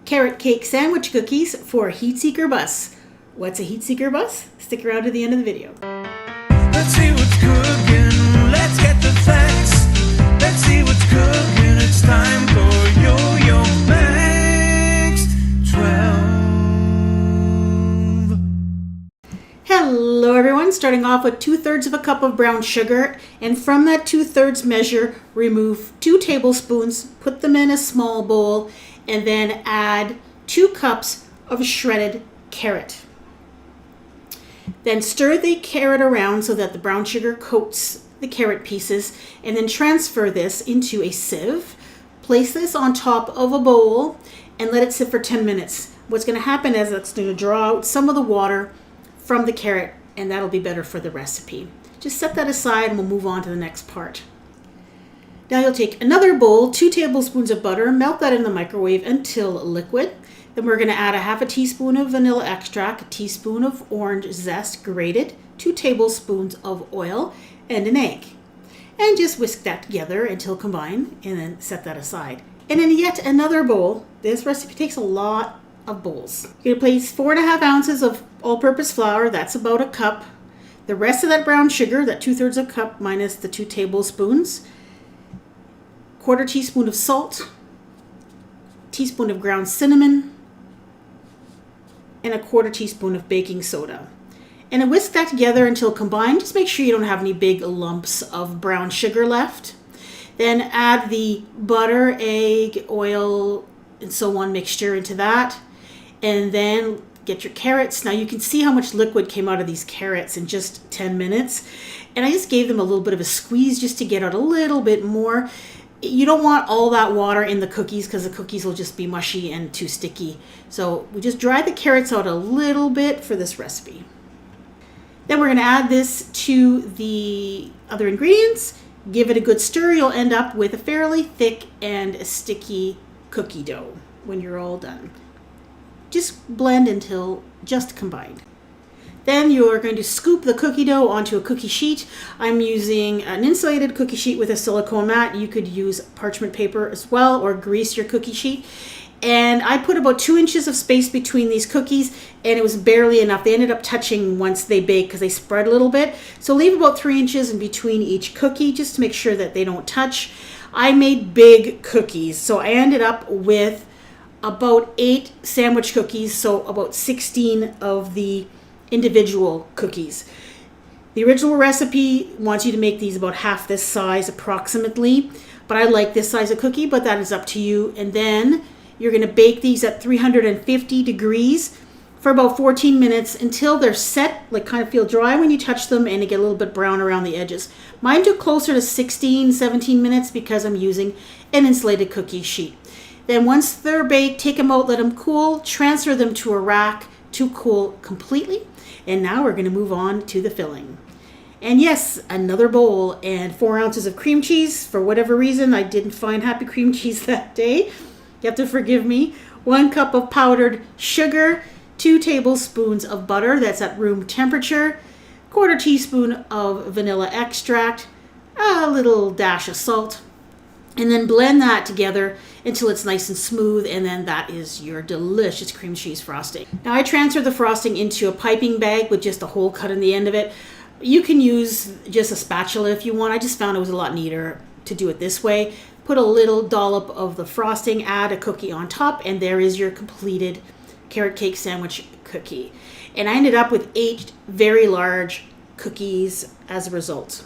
carrot cake sandwich cookies for a heat seeker bus. What's a heat seeker bus? Stick around to the end of the video. Let's see what's cooking. Let's get the facts. Let's see what's cooking. It's time for Yo-Yo Max 12. Hello everyone, starting off with 2/3 of a cup of brown sugar, and from that 2/3 measure, remove 2 tablespoons, put them in a small bowl, and then add 2 cups of shredded carrot. Then stir the carrot around so that the brown sugar coats the carrot pieces, and then transfer this into a sieve. Place this on top of a bowl and let it sit for 10 minutes. What's going to happen is it's going to draw out some of the water from the carrot, and that'll be better for the recipe. Just set that aside and we'll move on to the next part. Now you'll take another bowl, 2 tablespoons of butter, melt that in the microwave until liquid. Then we're going to add a half a teaspoon of vanilla extract, a teaspoon of orange zest grated, 2 tablespoons of oil, and an egg. And just whisk that together until combined, and then set that aside. And in yet another bowl, this recipe takes a lot of bowls. You're going to place 4.5 ounces of all-purpose flour, that's about a cup. The rest of that brown sugar, that 2/3 of a cup minus the 2 tablespoons. 1/4 teaspoon of salt, teaspoon of ground cinnamon, and a 1/4 teaspoon of baking soda. And whisk that together until combined. Just make sure you don't have any big lumps of brown sugar left. Then add the butter, egg, oil, and so on mixture into that. And then get your carrots. Now you can see how much liquid came out of these carrots in just 10 minutes. And I just gave them a little bit of a squeeze just to get out a little bit more. You don't want all that water in the cookies because the cookies will just be mushy and too sticky. So we just dry the carrots out a little bit for this recipe. Then we're going to add this to the other ingredients. Give it a good stir. You'll end up with a fairly thick and sticky cookie dough when you're all done. Just blend until just combined. Then you're going to scoop the cookie dough onto a cookie sheet. I'm using an insulated cookie sheet with a silicone mat. You could use parchment paper as well, or grease your cookie sheet. And I put about 2 inches of space between these cookies, and it was barely enough. They ended up touching once they bake because they spread a little bit. So leave about 3 inches in between each cookie just to make sure that they don't touch. I made big cookies, so I ended up with about 8 sandwich cookies, so about 16 of the individual cookies. The original recipe wants you to make these about half this size approximately, but I like this size of cookie, but that is up to you. And then you're going to bake these at 350 degrees for about 14 minutes until they're set, like kind of feel dry when you touch them, and they get a little bit brown around the edges. Mine took closer to 16, 17 minutes because I'm using an insulated cookie sheet. Then once they're baked, take them out, let them cool, transfer them to a rack to cool completely. And now we're going to move on to the filling. And yes, another bowl and 4 ounces of cream cheese. For whatever reason, I didn't find happy cream cheese that day. You have to forgive me. 1 cup of powdered sugar, 2 tablespoons of butter, that's at room temperature, 1/4 teaspoon of vanilla extract, a little dash of salt, and then blend that together until it's nice and smooth, and then that is your delicious cream cheese frosting. Now I transferred the frosting into a piping bag with just a hole cut in the end of it. You can use just a spatula if you want. I just found it was a lot neater to do it this way. Put a little dollop of the frosting, add a cookie on top, and there is your completed carrot cake sandwich cookie. And I ended up with 8 very large cookies as a result.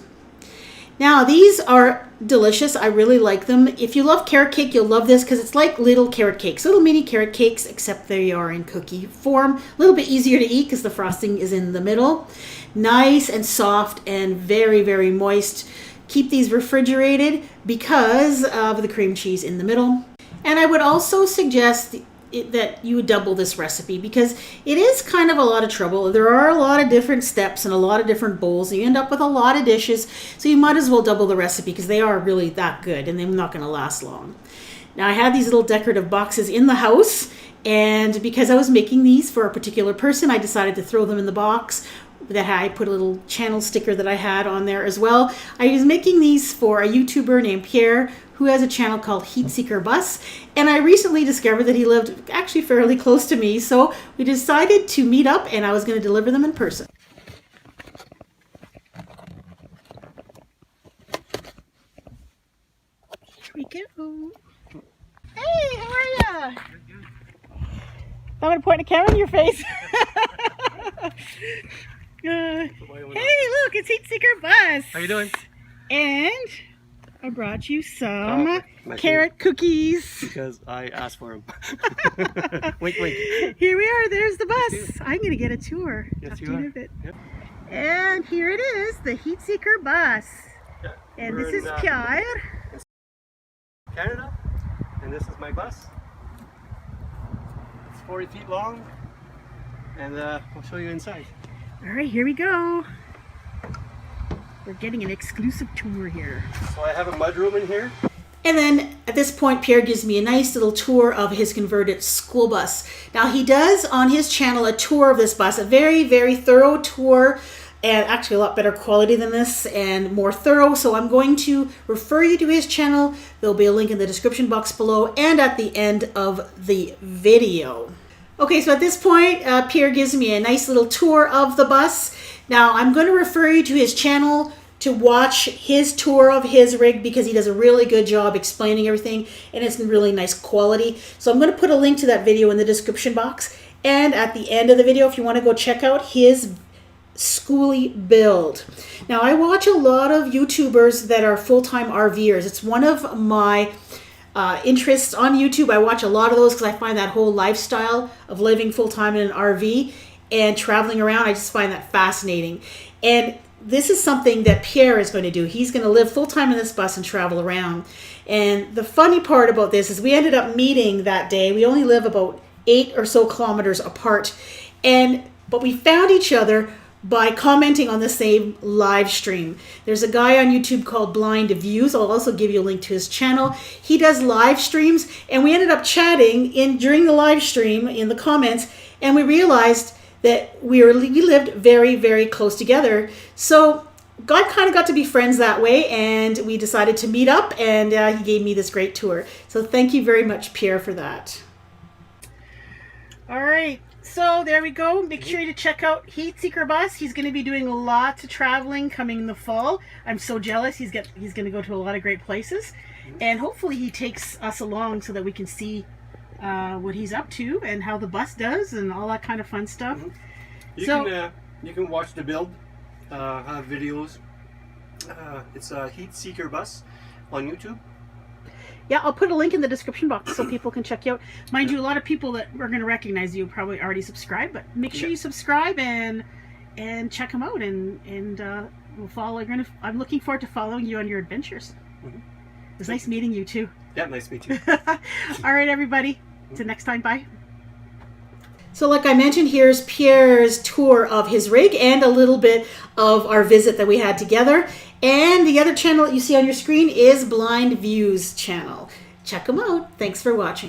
Now these are delicious. I really like them. If you love carrot cake, you'll love this because it's like little carrot cakes, little mini carrot cakes, except they are in cookie form. A little bit easier to eat because the frosting is in the middle. Nice and soft and very, very moist. Keep these refrigerated because of the cream cheese in the middle. And I would also suggest that you would double this recipe because it is kind of a lot of trouble. There are a lot of different steps and a lot of different bowls. You end up with a lot of dishes, so you might as well double the recipe because they are really that good and they're not going to last long. Now I had these little decorative boxes in the house, and because I was making these for a particular person, I decided to throw them in the box. That I put a little channel sticker that I had on there as well. I was making these for a YouTuber named Pierre, who has a channel called HEATSEEKER Bus. And I recently discovered that he lived actually fairly close to me. So we decided to meet up and I was going to deliver them in person. Here we go. Hey, how are ya? I'm going to point a camera in your face. Hey, look, it's HEATSEEKER Bus. How you doing? And I brought you some carrot cookies. Because I asked for them. Wink, wink. Here we are. There's the bus. I'm going to get a tour. Yes, after you are. a bit. Yep. And here it is, the HEATSEEKER Bus. Yeah. And We're this is in, Pierre. Canada, and this is my bus. It's 40 feet long, and I'll show you inside. All right, here we go. We're getting an exclusive tour here. So I have a mudroom in here. And then at this point, Pierre gives me a nice little tour of his converted school bus. Now he does on his channel a tour of this bus, a very, very thorough tour, and actually a lot better quality than this and more thorough. So I'm going to refer you to his channel. There'll be a link in the description box below and at the end of the video. Okay, so at this point, Pierre gives me a nice little tour of the bus. Now I'm going to refer you to his channel to watch his tour of his rig because he does a really good job explaining everything and it's in really nice quality. So I'm going to put a link to that video in the description box and at the end of the video if you want to go check out his skoolie build. Now I watch a lot of YouTubers that are full-time RVers. It's one of my interests on YouTube. I watch a lot of those because I find that whole lifestyle of living full-time in an RV and traveling around, I just find that fascinating. And this is something that Pierre is going to do. He's going to live full-time in this bus and travel around. And the funny part about this is we ended up meeting that day. We only live about 8 or so kilometers apart. But we found each other by commenting on the same live stream. There's a guy on YouTube called Blind Views. I'll also give you a link to his channel. He does live streams and we ended up chatting during the live stream in the comments and we realized that we lived very, very close together. So God kind of got to be friends that way and we decided to meet up and he gave me this great tour. So thank you very much, Pierre, for that. All right. So there we go. Make sure to check out HEATSEEKER Bus. He's going to be doing lots of traveling coming in the fall. I'm so jealous. He's going to go to a lot of great places. And hopefully he takes us along so that we can see what he's up to and how the bus does and all that kind of fun stuff. You can watch the build, have videos. It's a HEATSEEKER Bus on YouTube. Yeah, I'll put a link in the description box so people can check you out. Mind you, a lot of people that are going to recognize you probably already subscribed, but make sure you subscribe and check them out and we'll follow. I'm looking forward to following you on your adventures. It was nice meeting you too. Yeah, nice to meet you. All right, everybody. Till next time, bye. So like I mentioned, here's Pierre's tour of his rig and a little bit of our visit that we had together. And the other channel that you see on your screen is Blind Views channel. Check them out. Thanks for watching.